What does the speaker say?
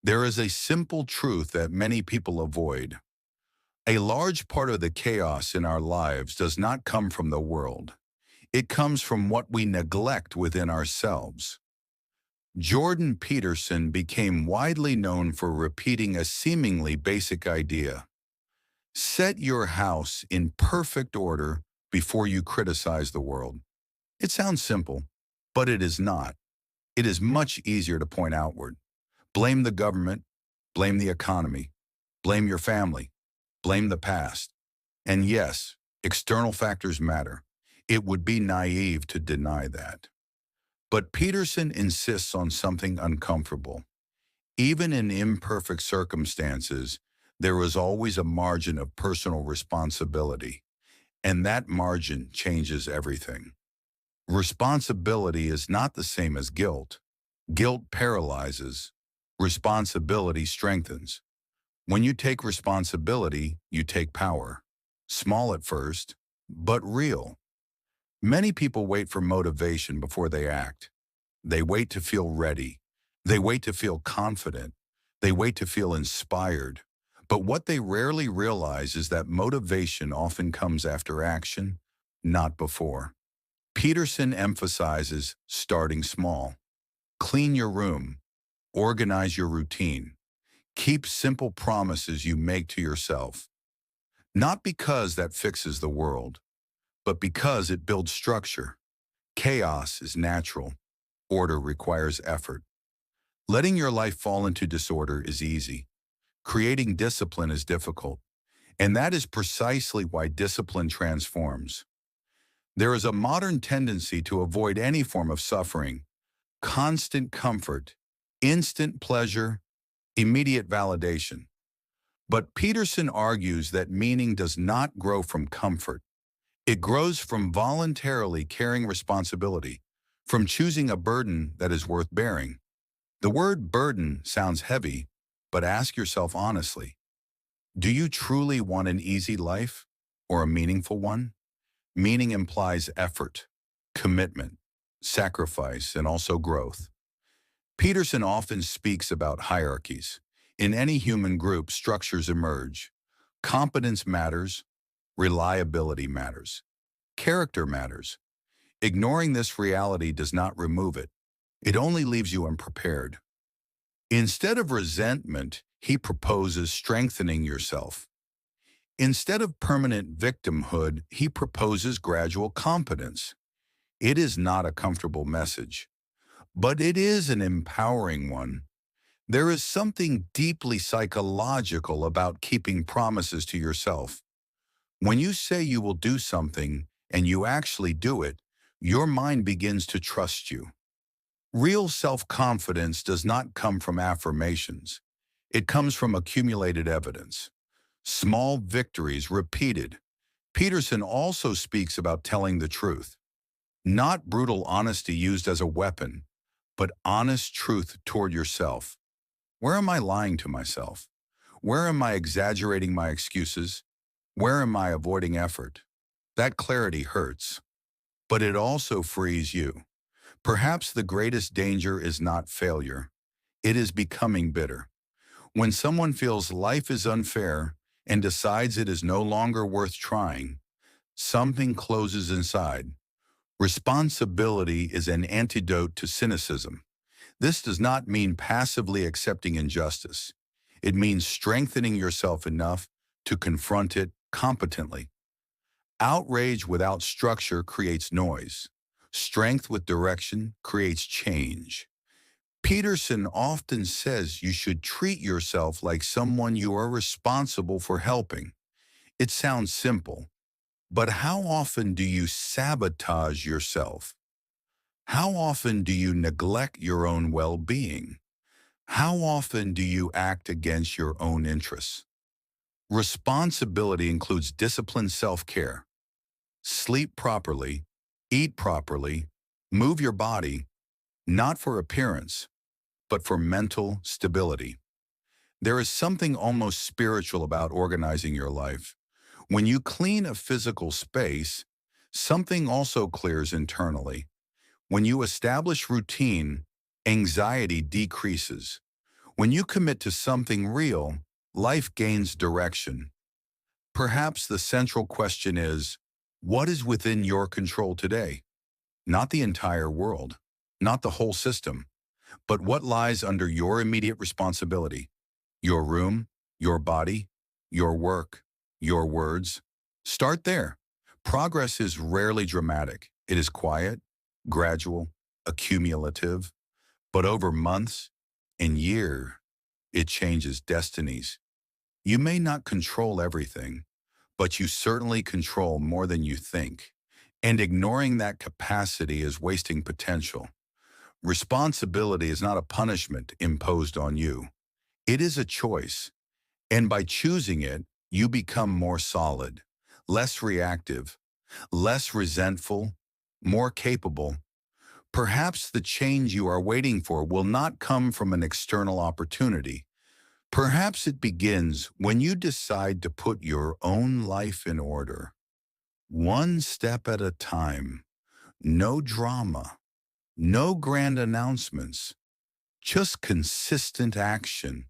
There is a simple truth that many people avoid. A large part of the chaos in our lives does not come from the world. It comes from what we neglect within ourselves. Jordan Peterson became widely known for repeating a seemingly basic idea. Set your house in perfect order before you criticize the world. It sounds simple, but it is not. It is much easier to point outward. Blame the government, blame the economy, blame your family, blame the past. And yes, external factors matter. It would be naive to deny that. But Peterson insists on something uncomfortable. Even in imperfect circumstances, there is always a margin of personal responsibility, and that margin changes everything. Responsibility is not the same as guilt. Guilt paralyzes. Responsibility strengthens. When you take responsibility, you take power. Small at first, but real. Many people wait for motivation before they act. They wait to feel ready. They wait to feel confident. They wait to feel inspired. But what they rarely realize is that motivation often comes after action, not before. Peterson emphasizes starting small. Clean your room. Organize your routine. Keep simple promises you make to yourself. Not because that fixes the world, but because it builds structure. Chaos is natural. Order requires effort. Letting your life fall into disorder is easy. Creating discipline is difficult. And that is precisely why discipline transforms. There is a modern tendency to avoid any form of suffering, constant comfort, instant pleasure, immediate validation. But Peterson argues that meaning does not grow from comfort. It grows from voluntarily carrying responsibility, from choosing a burden that is worth bearing. The word burden sounds heavy, but ask yourself honestly, do you truly want an easy life or a meaningful one? Meaning implies effort, commitment, sacrifice, and also growth. Peterson often speaks about hierarchies. In any human group, structures emerge. Competence matters, reliability matters, character matters. Ignoring this reality does not remove it. It only leaves you unprepared. Instead of resentment, he proposes strengthening yourself. Instead of permanent victimhood, he proposes gradual competence. It is not a comfortable message, but it is an empowering one. There is something deeply psychological about keeping promises to yourself. When you say you will do something and you actually do it, your mind begins to trust you. Real self-confidence does not come from affirmations. It comes from accumulated evidence. Small victories repeated. Peterson also speaks about telling the truth. Not brutal honesty used as a weapon, but honest truth toward yourself. Where am I lying to myself? Where am I exaggerating my excuses? Where am I avoiding effort? That clarity hurts, but it also frees you. Perhaps the greatest danger is not failure. It is becoming bitter. When someone feels life is unfair and decides it is no longer worth trying, something closes inside. Responsibility is an antidote to cynicism. This does not mean passively accepting injustice. It means strengthening yourself enough to confront it competently. Outrage without structure creates noise. Strength with direction creates change. Peterson often says you should treat yourself like someone you are responsible for helping. It sounds simple, but how often do you sabotage yourself? How often do you neglect your own well-being? How often do you act against your own interests? Responsibility includes disciplined self-care. Sleep properly, eat properly, move your body, not for appearance, but for mental stability. There is something almost spiritual about organizing your life. When you clean a physical space, something also clears internally. When you establish routine, anxiety decreases. When you commit to something real, life gains direction. Perhaps the central question is, what is within your control today? Not the entire world, not the whole system, but what lies under your immediate responsibility? Your room, your body, your work, your words. Start there. Progress is rarely dramatic. It is quiet, gradual, accumulative, but over months and years, it changes destinies. You may not control everything, but you certainly control more than you think. And ignoring that capacity is wasting potential. Responsibility is not a punishment imposed on you. It is a choice. And by choosing it, you become more solid, less reactive, less resentful, more capable. Perhaps the change you are waiting for will not come from an external opportunity. Perhaps it begins when you decide to put your own life in order, one step at a time. No drama, no grand announcements, just consistent action.